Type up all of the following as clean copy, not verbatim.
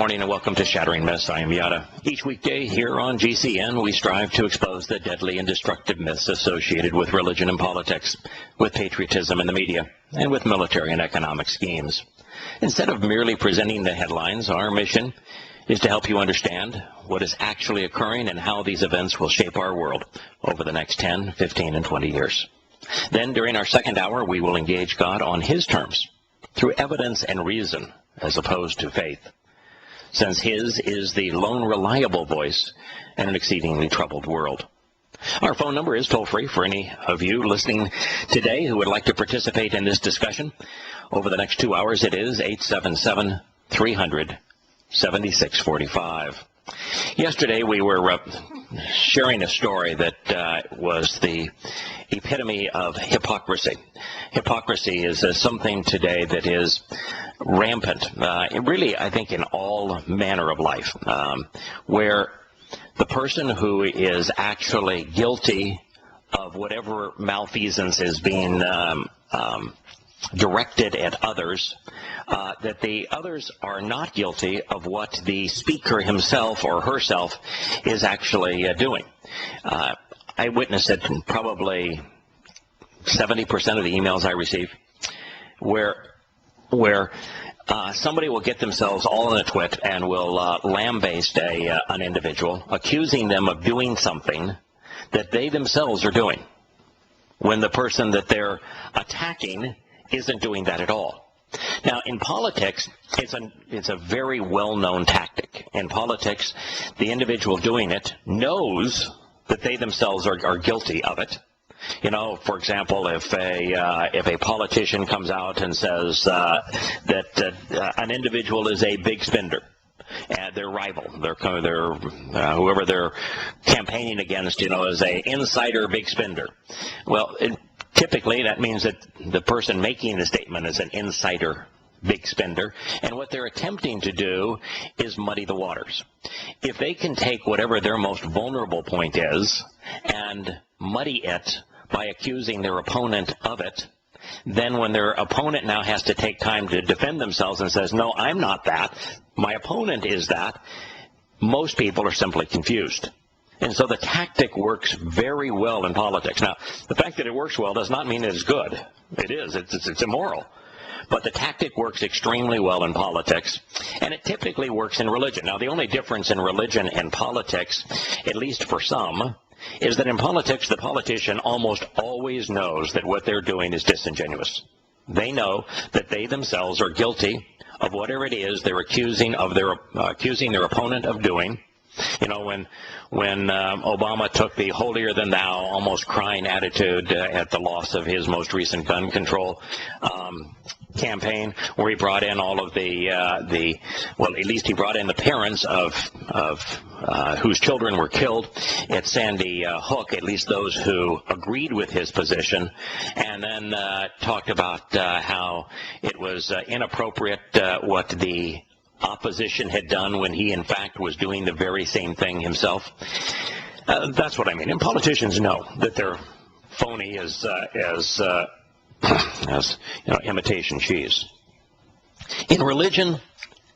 morning and welcome to Shattering Myths. I am Yahowah. Each weekday here on GCN, we strive to expose the deadly and destructive myths associated with religion and politics, with patriotism in the media, and with military and economic schemes. Instead of merely presenting the headlines, our mission is to help you understand what is actually occurring and how these events will shape our world over the next 10, 15, and 20 years. Then, during our second hour, we will engage God on His terms, through evidence and reason, as opposed to faith, since His is the lone reliable voice in an exceedingly troubled world. Our phone number is toll-free for any of you listening today who would like to participate in this discussion. Over the next 2 hours, it is 877-300-7645. Yesterday, we were sharing a story that was the epitome of hypocrisy. Hypocrisy is something today that is rampant, really, I think, in all manner of life, where the person who is actually guilty of whatever malfeasance is being directed at others, that the others are not guilty of what the speaker himself or herself is actually doing. I witnessed it in probably 70% of the emails I receive, where somebody will get themselves all in a twit and will lambaste an individual, accusing them of doing something that they themselves are doing, when the person that they're attacking isn't doing that at all. Now, in politics, it's a very well-known tactic. In politics, the individual doing it knows that they themselves are guilty of it. You know, for example, if a politician comes out and says that an individual is a big spender, and their rival, whoever they're campaigning against, is a insider big spender. Well, typically that means that the person making the statement is an insider big spender, and what they're attempting to do is muddy the waters. If they can take whatever their most vulnerable point is and muddy it by accusing their opponent of it, then when their opponent now has to take time to defend themselves and says, no, I'm not that, my opponent is that, most people are simply confused. And so the tactic works very well in politics. Now, the fact that it works well does not mean it is good. It is. It's immoral. But the tactic works extremely well in politics, and it typically works in religion. Now, the only difference in religion and politics, at least for some, is that in politics, the politician almost always knows that what they're doing is disingenuous. They know that they themselves are guilty of whatever it is they're accusing their opponent of doing. You know, when Obama took the holier-than-thou, almost crying attitude at the loss of his most recent gun control campaign, where he brought in all of well, at least he brought in the parents of whose children were killed at Sandy Hook, at least those who agreed with his position, and then talked about how it was inappropriate what the opposition had done when he, in fact, was doing the very same thing himself. That's what I mean. And politicians know that they're phony as imitation cheese. In religion,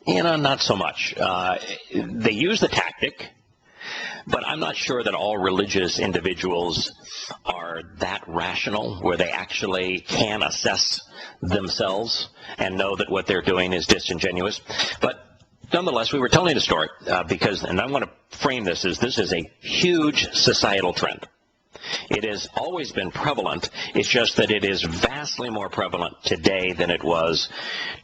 not so much. They use the tactic, but I'm not sure that all religious individuals are that rational where they actually can assess themselves and know that what they're doing is disingenuous. But nonetheless, we were telling a story and I want to frame this as this is a huge societal trend. It has always been prevalent. It's just that it is vastly more prevalent today than it was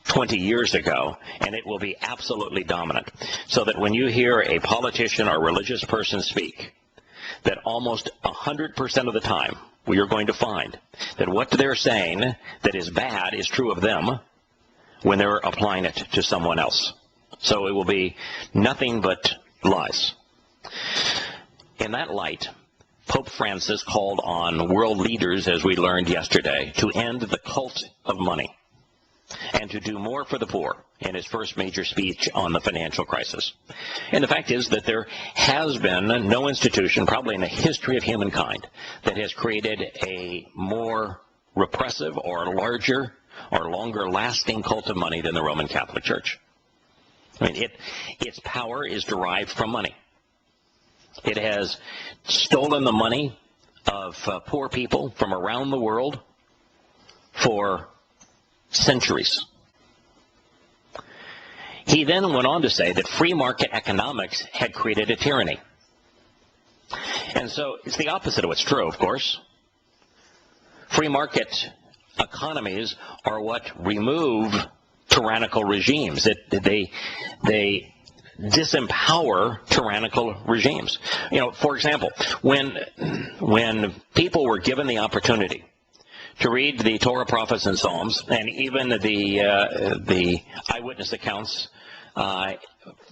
20 years ago, and it will be absolutely dominant. So that when you hear a politician or religious person speak, that almost 100% of the time we are going to find that what they're saying that is bad is true of them when they're applying it to someone else. So it will be nothing but lies. In that light, Pope Francis called on world leaders, as we learned yesterday, to end the cult of money and to do more for the poor in his first major speech on the financial crisis. And the fact is that there has been no institution, probably in the history of humankind, that has created a more repressive or larger or longer lasting cult of money than the Roman Catholic Church. I mean, its power is derived from money. It has stolen the money of poor people from around the world for centuries. He then went on to say that free market economics had created a tyranny. And so it's the opposite of what's true, of course. Free market economies are what remove tyrannical regimes. They disempower tyrannical regimes. You know, for example, when people were given the opportunity to read the Torah, prophets, and Psalms, and even the eyewitness accounts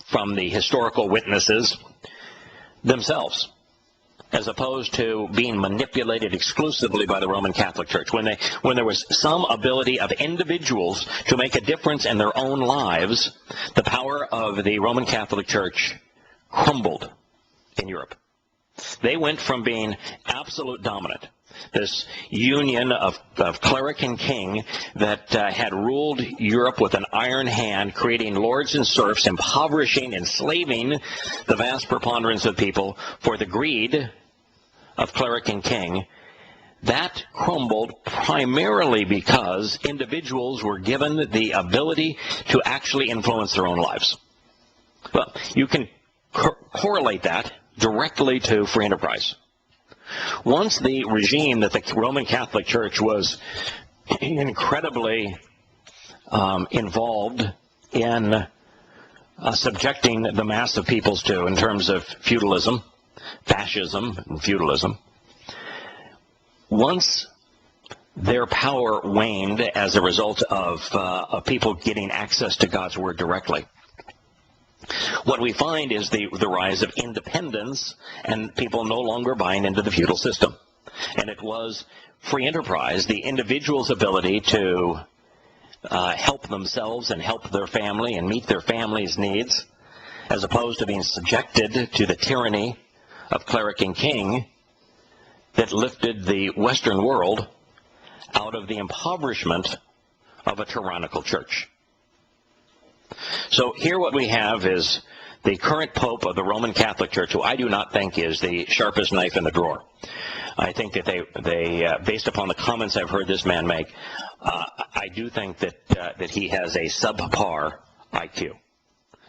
from the historical witnesses themselves, as opposed to being manipulated exclusively by the Roman Catholic Church. When there was some ability of individuals to make a difference in their own lives, the power of the Roman Catholic Church crumbled in Europe. They went from being absolute dominant, this union of cleric and king that had ruled Europe with an iron hand, creating lords and serfs, impoverishing, enslaving the vast preponderance of people for the greed of cleric and king. That crumbled primarily because individuals were given the ability to actually influence their own lives. Well, you can correlate that directly to free enterprise. Once the regime that the Roman Catholic Church was incredibly involved in subjecting the mass of peoples to, in terms of feudalism, fascism and feudalism, once their power waned as a result of people getting access to God's Word directly, what we find is the rise of independence and people no longer buying into the feudal system. And it was free enterprise, the individual's ability to help themselves and help their family and meet their family's needs, as opposed to being subjected to the tyranny of cleric and king, that lifted the Western world out of the impoverishment of a tyrannical church. So here what we have is the current Pope of the Roman Catholic Church, who I do not think is the sharpest knife in the drawer. I think that they based upon the comments I've heard this man make, I do think that he has a subpar IQ.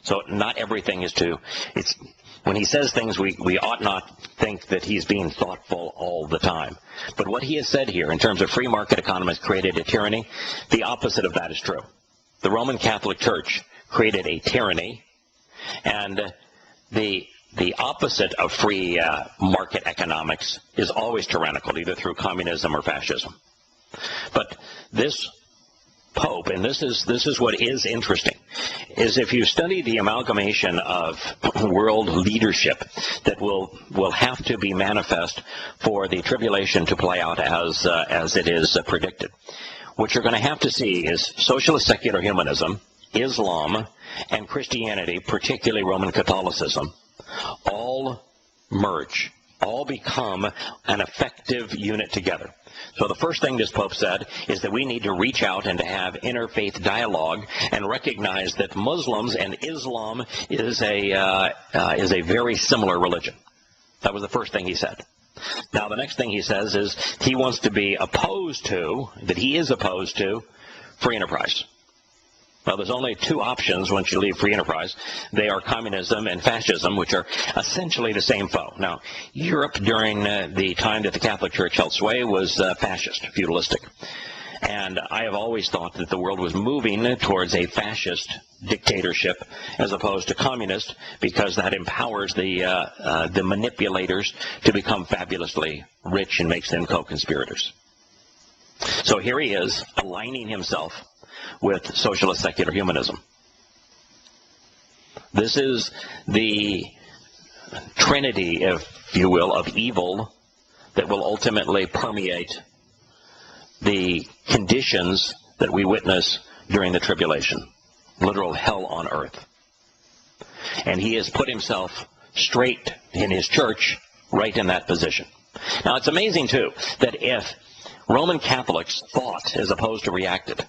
So not everything is when he says things, we ought not think that he's being thoughtful all the time. But what he has said here in terms of free market economies created a tyranny, the opposite of that is true. The Roman Catholic Church created a tyranny, and the opposite of free market economics is always tyrannical, either through communism or fascism. But this Pope, and this is what is interesting, is if you study the amalgamation of world leadership that will have to be manifest for the tribulation to play out as it is predicted, what you're going to have to see is socialist secular humanism, Islam, and Christianity, particularly Roman Catholicism, all merge, all become an effective unit together. So the first thing this Pope said is that we need to reach out and to have interfaith dialogue and recognize that Muslims and Islam is a very similar religion. That was the first thing he said. Now the next thing he says is he wants to be opposed to, that he is opposed to, free enterprise. Well, there's only two options once you leave free enterprise. They are communism and fascism, which are essentially the same foe. Now, Europe during the time that the Catholic Church held sway was fascist, feudalistic. And I have always thought that the world was moving towards a fascist dictatorship as opposed to communist, because that empowers the manipulators to become fabulously rich and makes them co-conspirators. So here he is, aligning himself with socialist secular humanism. This is the trinity, if you will, of evil that will ultimately permeate the conditions that we witness during the tribulation. Literal hell on earth. And he has put himself straight in his church right in that position. Now it's amazing too that if Roman Catholics thought as opposed to reacted,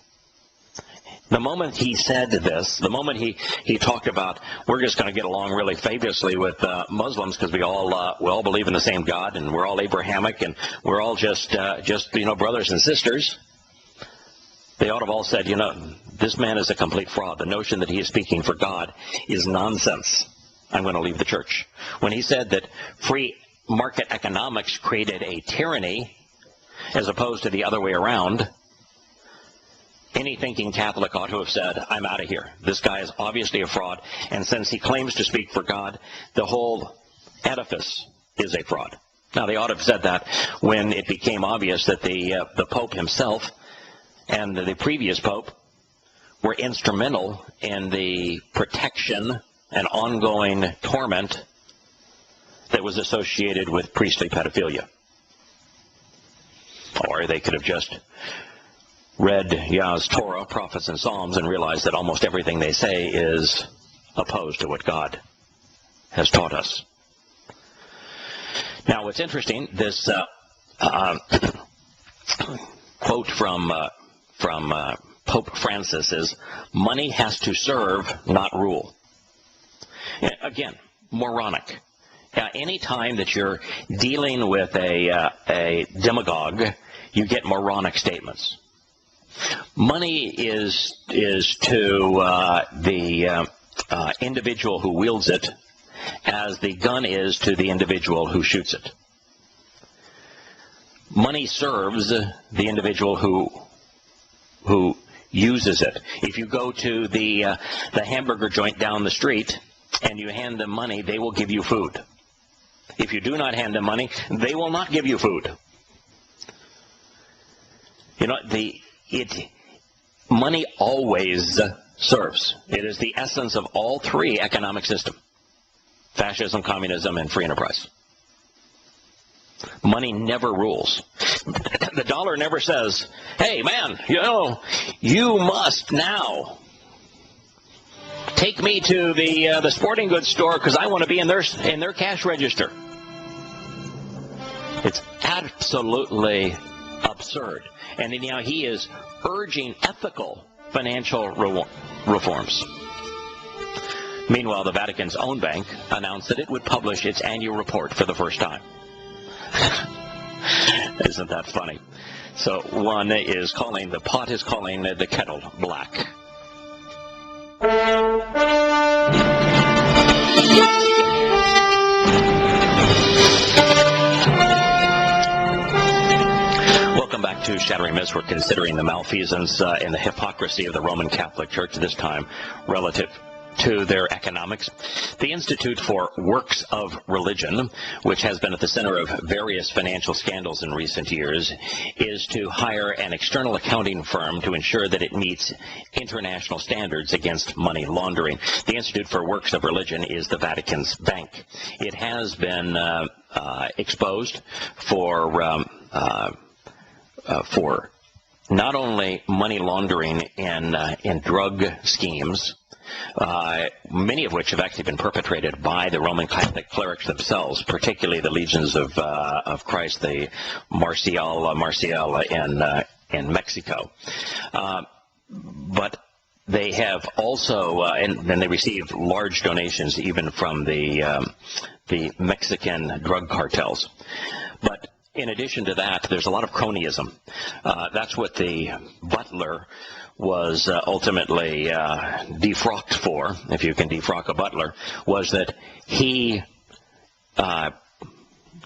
The moment he said this, the moment he talked about, we're just going to get along really fabulously with Muslims because we all believe in the same God and we're all Abrahamic and we're all just brothers and sisters, they ought to have all said, this man is a complete fraud. The notion that he is speaking for God is nonsense. I'm going to leave the church. When he said that free market economics created a tyranny as opposed to the other way around, any thinking Catholic ought to have said, I'm out of here. This guy is obviously a fraud, and since he claims to speak for God, the whole edifice is a fraud. Now, they ought to have said that when it became obvious that the Pope himself and the previous Pope were instrumental in the protection and ongoing torment that was associated with priestly pedophilia. Or they could have just read Yah's Torah, prophets, and Psalms and realized that almost everything they say is opposed to what God has taught us. Now, what's interesting, this quote from Pope Francis is, money has to serve, not rule. Again, moronic. Any time that you're dealing with a demagogue, you get moronic statements. Money is to the individual who wields it as the gun is to the individual who shoots it. Money serves the individual who uses it. If you go to the hamburger joint down the street and you hand them money, they will give you food. If you do not hand them money, they will not give you food. Money always serves. It is the essence of all three economic systems: fascism, communism, and free enterprise. Money never rules. The dollar never says, hey, man, you must now take me to the sporting goods store because I want to be in their cash register. It's absolutely absurd. And now he is urging ethical financial reforms. Meanwhile, the Vatican's own bank announced that it would publish its annual report for the first time. Isn't that funny? So one is calling the pot is calling the kettle black. Welcome back to Shattering Myths. We're considering the malfeasance and the hypocrisy of the Roman Catholic Church, this time relative to their economics. The Institute for Works of Religion, which has been at the center of various financial scandals in recent years, is to hire an external accounting firm to ensure that it meets international standards against money laundering. The Institute for Works of Religion is the Vatican's bank. It has been exposed for not only money laundering in drug schemes, many of which have actually been perpetrated by the Roman Catholic clerics themselves, particularly the Legions of Christ, the Marcial in Mexico. But they have also, and they received large donations even from the Mexican drug cartels. But in addition to that, there's a lot of cronyism. That's what the butler was ultimately defrocked for, if you can defrock a butler, was that he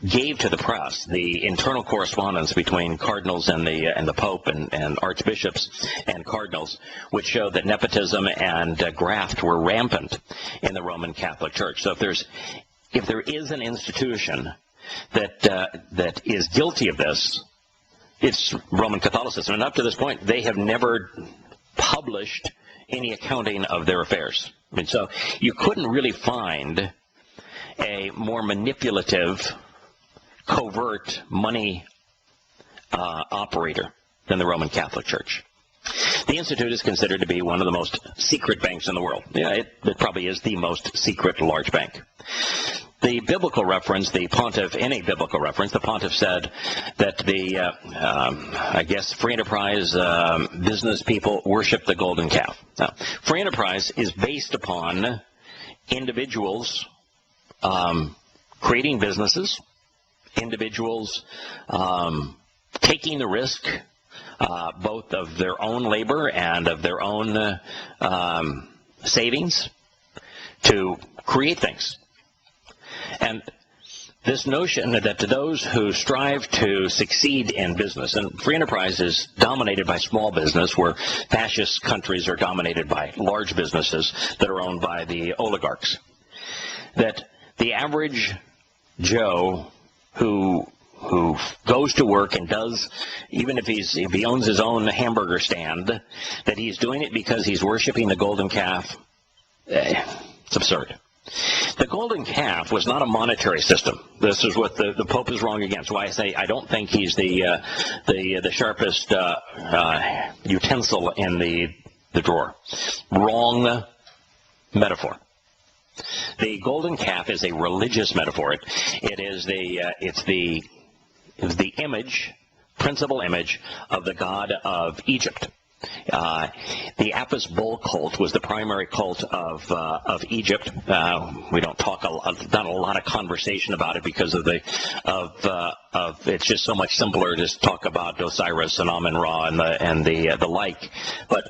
gave to the press the internal correspondence between cardinals and the Pope and archbishops and cardinals, which showed that nepotism and graft were rampant in the Roman Catholic Church. So if there is an institution that is guilty of this, it's Roman Catholicism. And up to this point, they have never published any accounting of their affairs. I mean, so you couldn't really find a more manipulative, covert money operator than the Roman Catholic Church. The Institute is considered to be one of the most secret banks in the world. Yeah, it probably is the most secret large bank. the biblical reference, the pontiff, any biblical reference, the pontiff said that the, I guess, free enterprise business people worship the golden calf. Now, free enterprise is based upon individuals creating businesses, individuals taking the risk, both of their own labor and of their own savings to create things. And this notion that to those who strive to succeed in business, and free enterprise is dominated by small business, where fascist countries are dominated by large businesses that are owned by the oligarchs, that the average Joe who goes to work and does, even if he owns his own hamburger stand, that he's doing it because he's worshiping the golden calf, it's absurd. The golden calf was not a monetary system. This is what the Pope is wrong against. Why I say I don't think he's the sharpest utensil in the drawer. Wrong metaphor. The golden calf is a religious metaphor. It is the image, principal image of the god of Egypt. The Apis bull cult was the primary cult of Egypt. We don't talk not a lot of conversation about it because of it's just so much simpler to talk about Osiris and Amun-Ra and the like. But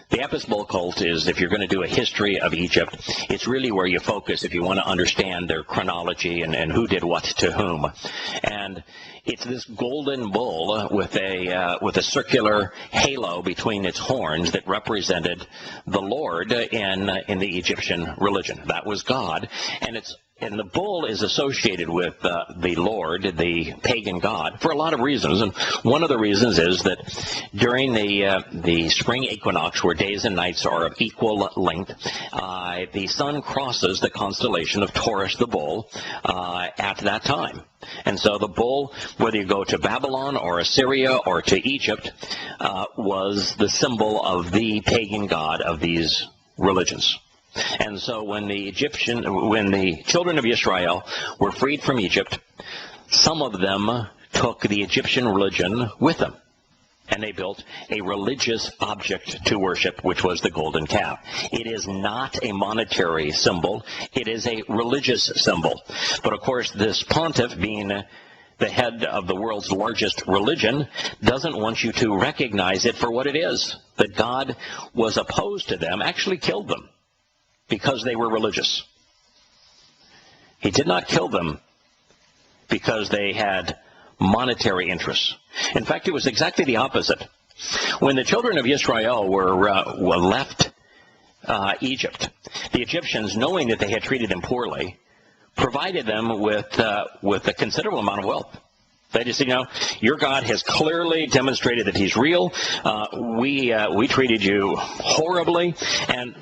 the Apis bull cult is, if you're going to do a history of Egypt, it's really where you focus if you want to understand their chronology and who did what to whom. And it's this golden bull with a circular halo between its horns that represented the Lord in the Egyptian religion. That was God, and the bull is associated with the Lord, the pagan god, for a lot of reasons. And one of the reasons is that during the spring equinox, where days and nights are of equal length, the sun crosses the constellation of Taurus, the bull, at that time. And so the bull, whether you go to Babylon or Assyria or to Egypt, was the symbol of the pagan god of these religions. And so when the children of Israel were freed from Egypt, some of them took the Egyptian religion with them, and they built a religious object to worship, which was the golden calf. It is not a monetary symbol. It is a religious symbol. But of course, this pontiff, being the head of the world's largest religion, doesn't want you to recognize it for what it is. That God was opposed to them, actually killed them, because they were religious. He did not kill them because they had monetary interests. In fact, it was exactly the opposite. When the children of Israel were left Egypt, the Egyptians, knowing that they had treated them poorly, provided them with a considerable amount of wealth. They just said, your God has clearly demonstrated that he's real. We treated you horribly, and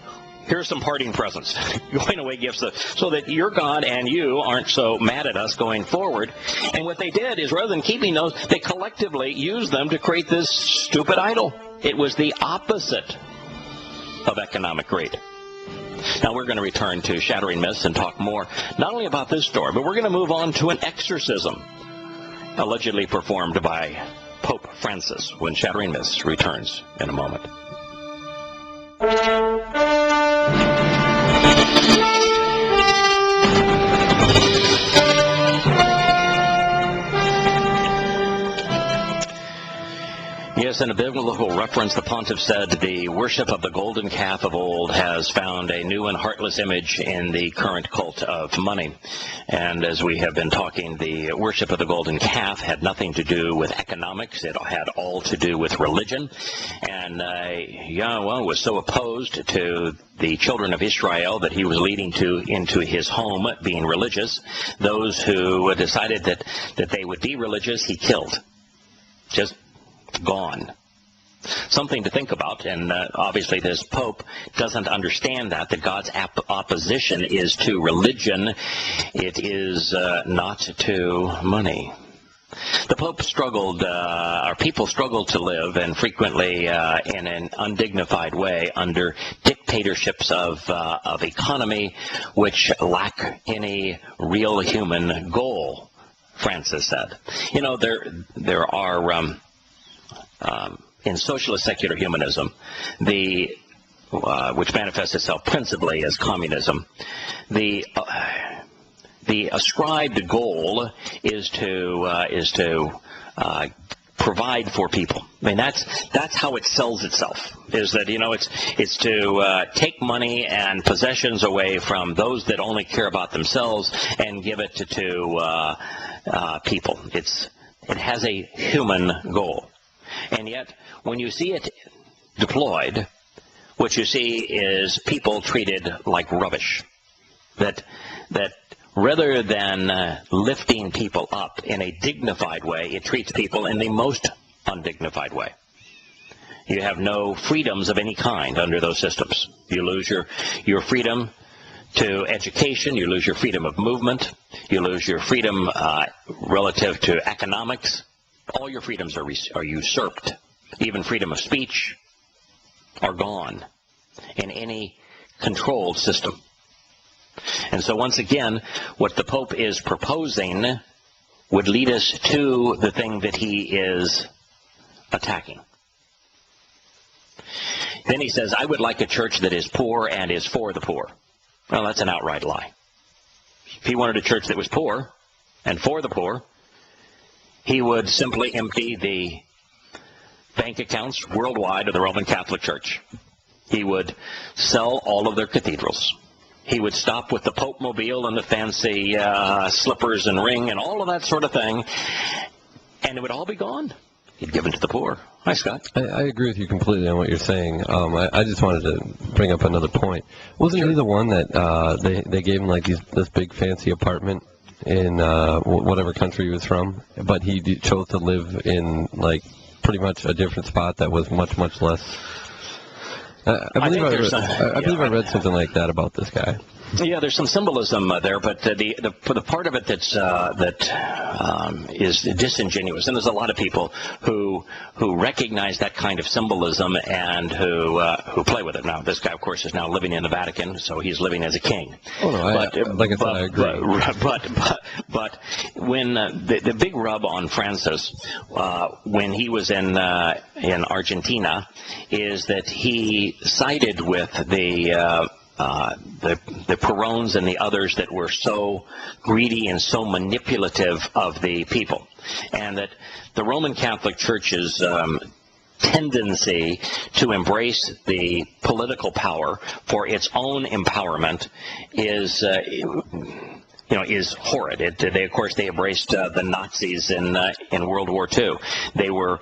here's some parting presents, going away gifts, so that your God and you aren't so mad at us going forward. And what they did is, rather than keeping those, they collectively used them to create this stupid idol. It was the opposite of economic greed. Now we're going to return to Shattering Myths and talk more, not only about this story, but we're going to move on to an exorcism allegedly performed by Pope Francis when Shattering Myths returns in a moment. Yes, in a biblical reference, the pontiff said the worship of the golden calf of old has found a new and heartless image in the current cult of money. And as we have been talking, the worship of the golden calf had nothing to do with economics. It had all to do with religion. And Yahowah was so opposed to the children of Israel that he was leading into his home being religious. Those who decided that they would be religious, he killed. Just gone. Something to think about, and obviously this Pope doesn't understand that God's opposition is to religion. It is not to money. The Pope struggled, our people struggled to live, and frequently in an undignified way, under dictation dictatorships of economy which lack any real human goal, Francis said. You know, there are in socialist secular humanism, which manifests itself principally as communism, the ascribed goal is to provide for people. I mean, that's how it sells itself. Is that, you know, it's to take money and possessions away from those that only care about themselves and give it to people. It has a human goal, and yet when you see it deployed, what you see is people treated like rubbish. That rather than lifting people up in a dignified way, it treats people in the most undignified way. You have no freedoms of any kind under those systems. You lose your freedom to education, you lose your freedom of movement, you lose your freedom relative to economics. All your freedoms are usurped. Even freedom of speech are gone in any controlled system. And so once again, what the Pope is proposing would lead us to the thing that he is attacking. Then he says, I would like a church that is poor and is for the poor. Well, that's an outright lie. If he wanted a church that was poor and for the poor, he would simply empty the bank accounts worldwide of the Roman Catholic Church. He would sell all of their cathedrals. He would stop with the Pope mobile and the fancy slippers and ring and all of that sort of thing, and it would all be gone. He'd given to the poor. Hi, Scott. I agree with you completely on what you're saying. I just wanted to bring up another point. Wasn't he the one that they gave him like this big fancy apartment in whatever country he was from, but he chose to live in like pretty much a different spot that was much, much less? I believe I read something like that about this guy. Yeah, there's some symbolism there, but the part of it that is disingenuous, and there's a lot of people who recognize that kind of symbolism and who play with it. Now, this guy, of course, is now living in the Vatican, so he's living as a king. Oh no, I agree. But when the big rub on Francis when he was in Argentina is that he sided with the Perones and the others that were so greedy and so manipulative of the people, and that the Roman Catholic Church's tendency to embrace the political power for its own empowerment is horrid. Of course, they embraced the Nazis in World War II. They were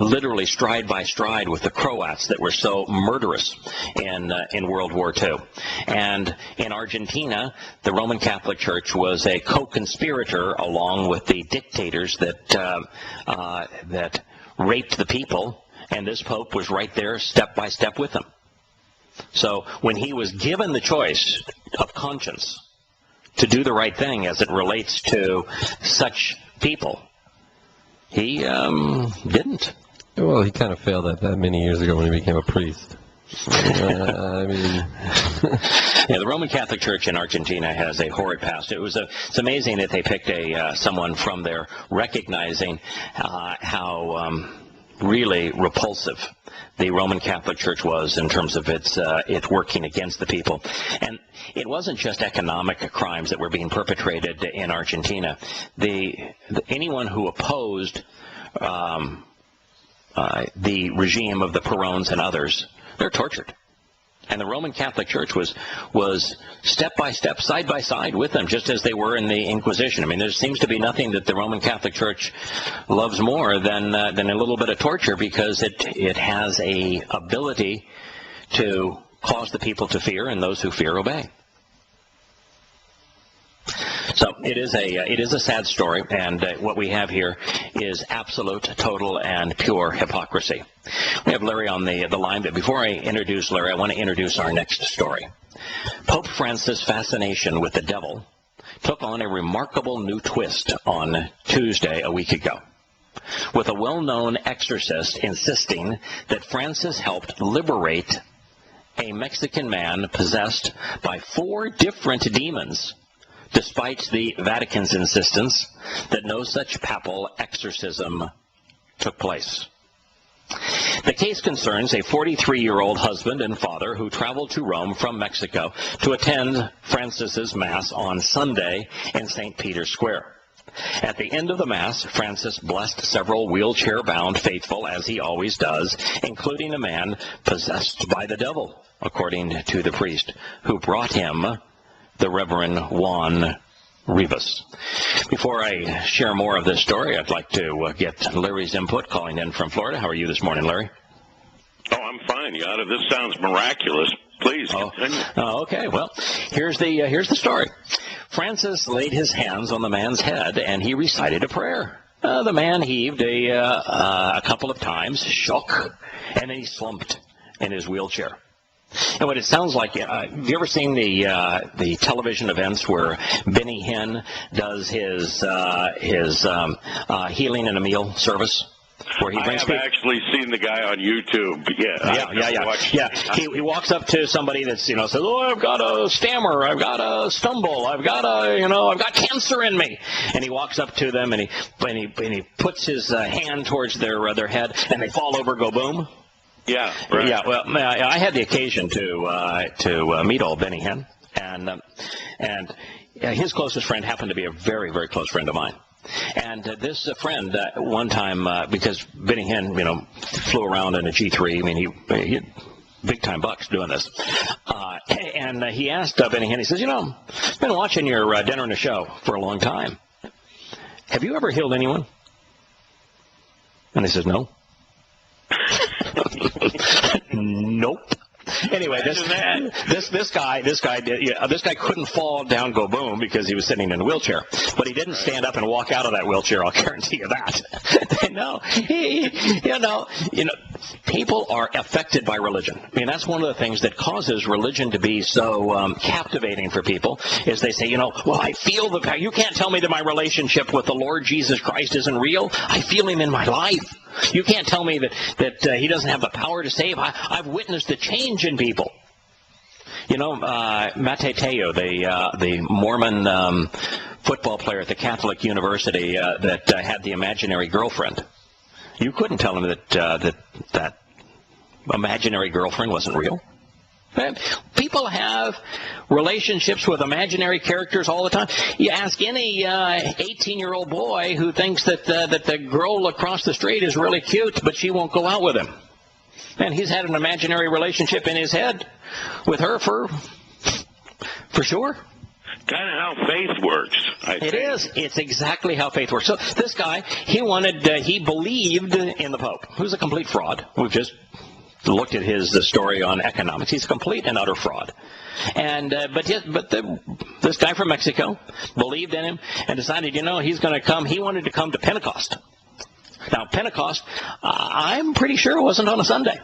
literally stride by stride with the Croats that were so murderous in World War II. And in Argentina, the Roman Catholic Church was a co-conspirator along with the dictators that raped the people, and this Pope was right there step by step with them. So when he was given the choice of conscience to do the right thing as it relates to such people, he didn't. Well, he kind of failed at that many years ago when he became a priest. I mean... Yeah, the Roman Catholic Church in Argentina has a horrid past. It's amazing that they picked someone from there, recognizing how really repulsive the Roman Catholic Church was in terms of its working against the people. And it wasn't just economic crimes that were being perpetrated in Argentina. Anyone who opposed the regime of the Perones and others, they're tortured. And the Roman Catholic Church was step by step, side by side with them, just as they were in the Inquisition. I mean, there seems to be nothing that the Roman Catholic Church loves more than a little bit of torture, because it has a ability to cause the people to fear, and those who fear obey. So it is a sad story, and what we have here is absolute, total, and pure hypocrisy. We have Larry on the line, but before I introduce Larry, I want to introduce our next story. Pope Francis' fascination with the devil took on a remarkable new twist on Tuesday a week ago, with a well-known exorcist insisting that Francis helped liberate a Mexican man possessed by 4 different demons, despite the Vatican's insistence that no such papal exorcism took place. The case concerns a 43-year-old husband and father who traveled to Rome from Mexico to attend Francis's Mass on Sunday in St. Peter's Square. At the end of the Mass, Francis blessed several wheelchair-bound faithful, as he always does, including a man possessed by the devil, according to the priest who brought him, the Reverend Juan Rivas. Before I share more of this story, I'd like to get Larry's input, calling in from Florida. How are you this morning, Larry? Oh, I'm fine, Yada. This sounds miraculous. Please continue. Okay. Well, here's the story. Francis laid his hands on the man's head, and he recited a prayer. The man heaved a couple of times, shook, and then he slumped in his wheelchair. And what it sounds like, have you ever seen the television events where Benny Hinn does his healing in a meal service? Where he brings I have actually seen the guy on YouTube. Yeah. He walks up to somebody that's, says, "Oh, I've got a stammer, I've got a stumble, I've got cancer in me." And he walks up to them and he puts his hand towards their head, and they fall over, go boom. Yeah. Right. Yeah. Well, I had the occasion to meet old Benny Hinn, and his closest friend happened to be a very, very close friend of mine. And this friend, one time, because Benny Hinn, flew around in a G3. I mean, he had big-time bucks doing this. And he asked Benny Hinn, he says, I've been watching your Dinner and a Show for a long time. Have you ever healed anyone? And he says, no. Nope. Anyway, this guy couldn't fall down, go boom, because he was sitting in a wheelchair. But he didn't stand up and walk out of that wheelchair. I'll guarantee you that. No, people are affected by religion. I mean, that's one of the things that causes religion to be so captivating for people. Is they say, well, I feel the power. You can't tell me that my relationship with the Lord Jesus Christ isn't real. I feel Him in my life. You can't tell me that He doesn't have the power to save. I've witnessed the change in people. Mateteo, the Mormon football player at the Catholic University that had the imaginary girlfriend. You couldn't tell him that imaginary girlfriend wasn't real. People have relationships with imaginary characters all the time. You ask any 18-year-old boy who thinks that the girl across the street is really cute, but she won't go out with him. And he's had an imaginary relationship in his head with her for sure. Kind of how faith works, I think. It is. It's exactly how faith works. So this guy, he believed in the Pope, who's a complete fraud. We've just looked at his story on economics. He's a complete and utter fraud. And this guy from Mexico believed in him and decided, he's going to come. He wanted to come to Pentecost. Now, Pentecost, I'm pretty sure it wasn't on a Sunday.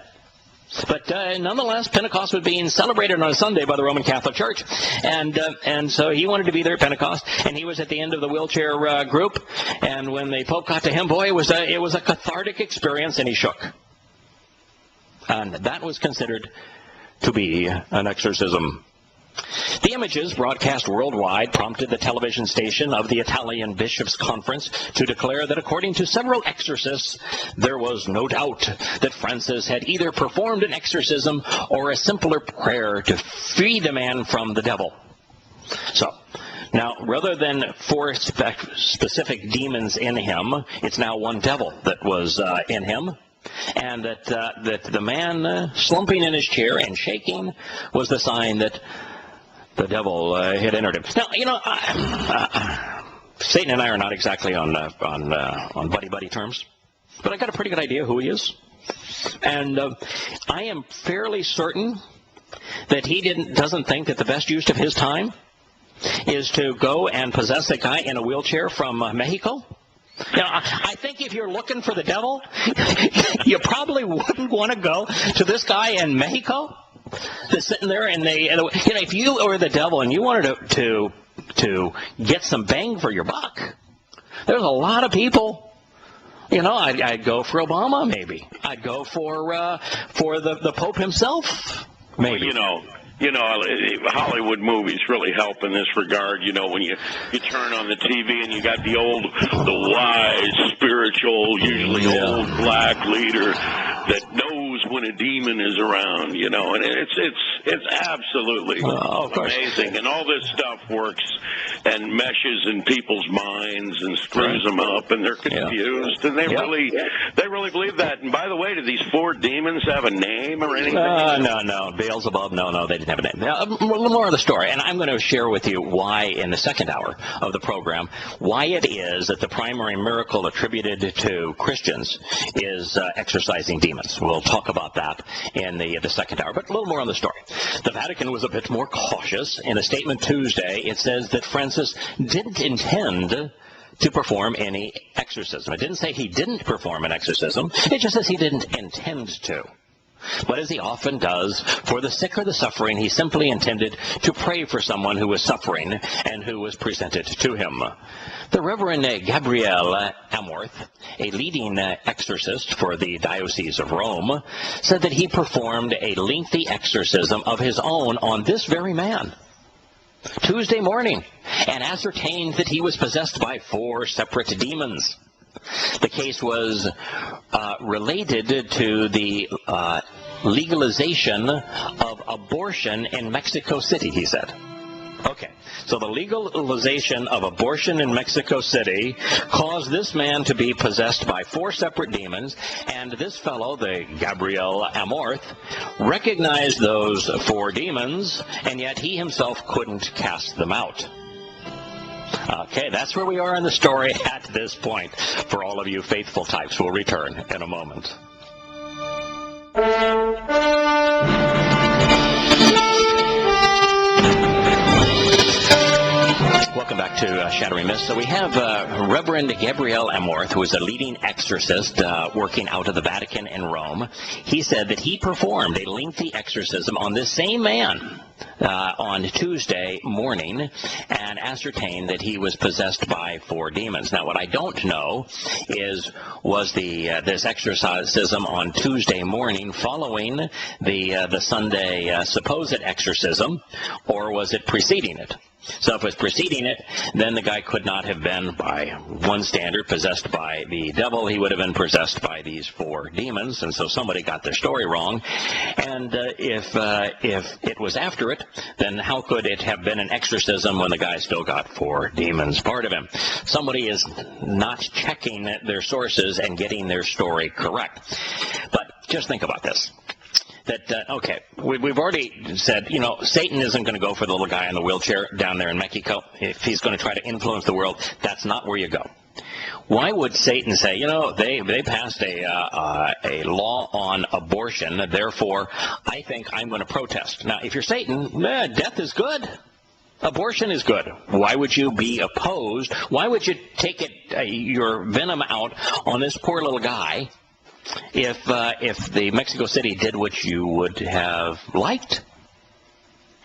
But nonetheless, Pentecost was being celebrated on a Sunday by the Roman Catholic Church. And so he wanted to be there at Pentecost, and he was at the end of the wheelchair group. And when the Pope got to him, boy, it was a cathartic experience, and he shook. And that was considered to be an exorcism. The images, broadcast worldwide, prompted the television station of the Italian Bishops' Conference to declare that according to several exorcists, there was no doubt that Francis had either performed an exorcism or a simpler prayer to free the man from the devil. So, now, rather than 4 specific demons in him, it's now one devil that was in him. And that the man slumping in his chair and shaking was the sign that the devil had entered him. Now, Satan and I are not exactly on buddy-buddy terms, but I got a pretty good idea who he is. And I am fairly certain that he doesn't think that the best use of his time is to go and possess a guy in a wheelchair from Mexico. I think if you're looking for the devil, you probably wouldn't want to go to this guy in Mexico that's sitting there, and if you were the devil and you wanted to get some bang for your buck, there's a lot of people. I'd go for Obama, maybe. I'd go for the Pope himself. Maybe. Hollywood movies really help in this regard. When you turn on the TV and you got the wise, spiritual, usually old black leader that knows when a demon is around, and it's absolutely amazing. And all this stuff works and meshes in people's minds and screws them up, and they're confused, and they really believe that. And by the way, do these 4 demons have a name or anything? No. Beelzebub, no, they didn't have a name. Now, a little more of the story, and I'm going to share with you why, in the second hour of the program, why it is that the primary miracle attributed to Christians is exorcising demons. We'll talk about that in the second hour, but a little more on the story. The Vatican was a bit more cautious. In a statement Tuesday, it says that Francis didn't intend to perform any exorcism. It didn't say he didn't perform an exorcism. It just says he didn't intend to. But as he often does, for the sick or the suffering, he simply intended to pray for someone who was suffering and who was presented to him. The Reverend Gabriel Amorth, a leading exorcist for the Diocese of Rome, said that he performed a lengthy exorcism of his own on this very man Tuesday morning, and ascertained that he was possessed by 4 separate demons. The case was related to the legalization of abortion in Mexico City, he said. Okay, so the legalization of abortion in Mexico City caused this man to be possessed by 4 separate demons, and this fellow, the Gabriel Amorth, recognized those 4 demons, and yet he himself couldn't cast them out. Okay, that's where we are in the story at this point. For all of you faithful types, we'll return in a moment. Welcome back to Shattering Myths. So we have Reverend Gabriel Amorth, who is a leading exorcist working out of the Vatican in Rome. He said that he performed a lengthy exorcism on this same man on Tuesday morning and ascertained that he was possessed by 4 demons. Now, what I don't know is, was this exorcism on Tuesday morning following the Sunday supposed exorcism, or was it preceding it? So if it was preceding it, then the guy could not have been, by one standard, possessed by the devil. He would have been possessed by these 4 demons, and so somebody got their story wrong. And if it was after it, then how could it have been an exorcism when the guy still got 4 demons part of him? Somebody is not checking their sources and getting their story correct. But just think about this. Okay, we've already said, Satan isn't going to go for the little guy in the wheelchair down there in Mexico. If he's going to try to influence the world, that's not where you go. Why would Satan say, they passed a law on abortion, therefore I think I'm going to protest? Now, if you're Satan, death is good. Abortion is good. Why would you be opposed? Why would you take your venom out on this poor little guy if the Mexico City did what you would have liked?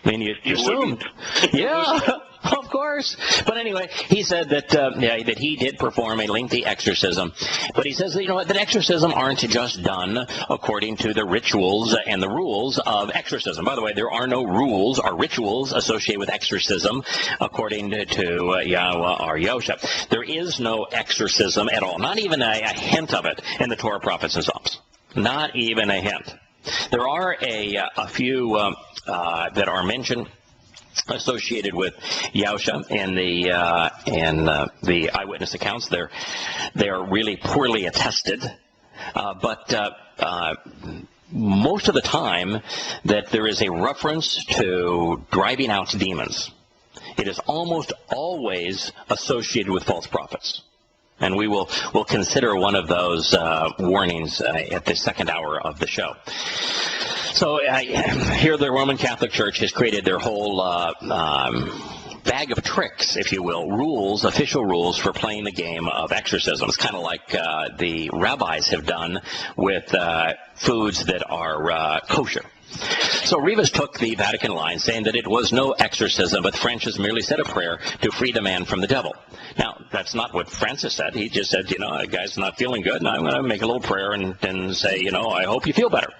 I mean, you assumed. Yeah, of course. But anyway, he said that he did perform a lengthy exorcism. But he says that exorcism aren't just done according to the rituals and the rules of exorcism. By the way, there are no rules or rituals associated with exorcism according to Yahowah or Yosha. There is no exorcism at all, not even a hint of it in the Torah, Prophets, and Psalms. Not even a hint. There are a few that are mentioned associated with Yahusha in the eyewitness accounts. They're really poorly attested, but most of the time that there is a reference to driving out demons, it is almost always associated with false prophets. And we'll consider one of those warnings at the second hour of the show. So here the Roman Catholic Church has created their whole bag of tricks, if you will, rules, official rules for playing the game of exorcisms, kind of like the rabbis have done with foods that are kosher. So Rivas took the Vatican line, saying that it was no exorcism, but Francis merely said a prayer to free the man from the devil. Now, that's not what Francis said. He just said, the guy's not feeling good, and I'm going to make a little prayer and say, I hope you feel better.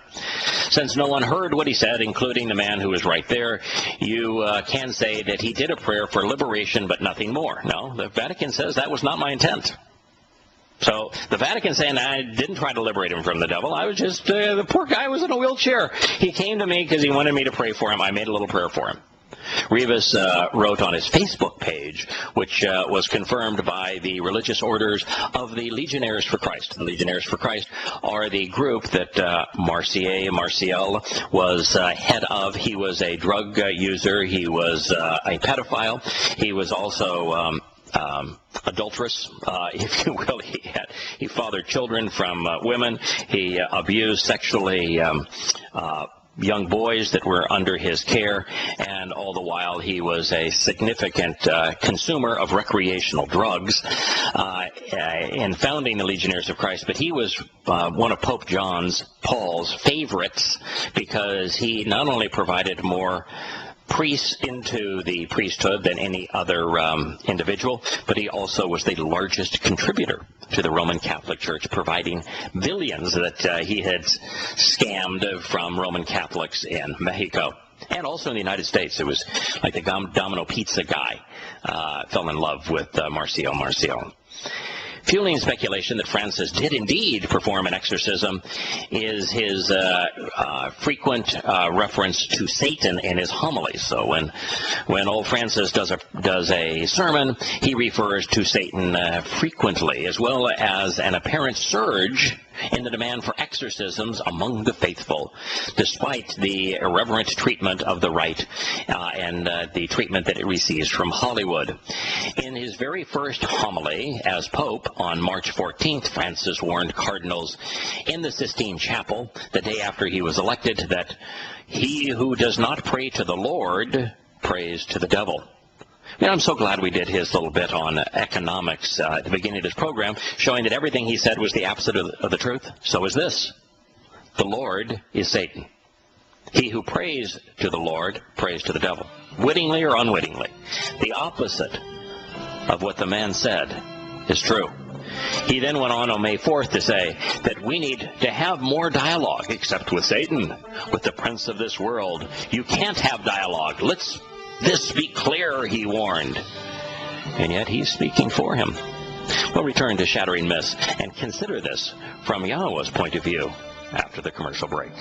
Since no one heard what he said, including the man who was right there, you can say that he did a prayer for liberation, but nothing more. No, the Vatican says that was not my intent. So the Vatican saying I didn't try to liberate him from the devil. I was just, the poor guy was in a wheelchair. He came to me because he wanted me to pray for him. I made a little prayer for him. Rivas wrote on his Facebook page, which was confirmed by the religious orders of the Legionnaires for Christ. The Legionnaires for Christ are the group that Marcial was head of. He was a drug user. He was a pedophile. He was also adulterous, if you will. He fathered children from women. He abused sexually young boys that were under his care, and all the while he was a significant consumer of recreational drugs in founding the Legionnaires of Christ. But he was one of Pope Paul's favorites, because he not only provided more priests into the priesthood than any other individual, but he also was the largest contributor to the Roman Catholic Church, providing billions that he had scammed from Roman Catholics in Mexico. And also in the United States. It was like the Domino Pizza guy fell in love with Marcial. Fueling speculation that Francis did indeed perform an exorcism is his frequent reference to Satan in his homilies. So when old Francis does a sermon, he refers to Satan frequently, as well as an apparent surge in the demand for exorcisms among the faithful, despite the irreverent treatment of the right and the treatment that it receives from Hollywood. In his very first homily as Pope on March 14th, Francis warned cardinals in the Sistine Chapel the day after he was elected that he who does not pray to the Lord prays to the devil. I'm so glad we did his little bit on economics at the beginning of this program, showing that everything he said was the opposite of the truth. So is this. The Lord is Satan. He who prays to the Lord prays to the devil, wittingly or unwittingly. The opposite of what the man said is true. He then went on May 4th to say that we need to have more dialogue, except with Satan, with the prince of this world. You can't have dialogue. Let's this be clear, he warned. And yet he's speaking for him. We'll return to Shattering Myths and consider this from Yahowah's point of view after the commercial break.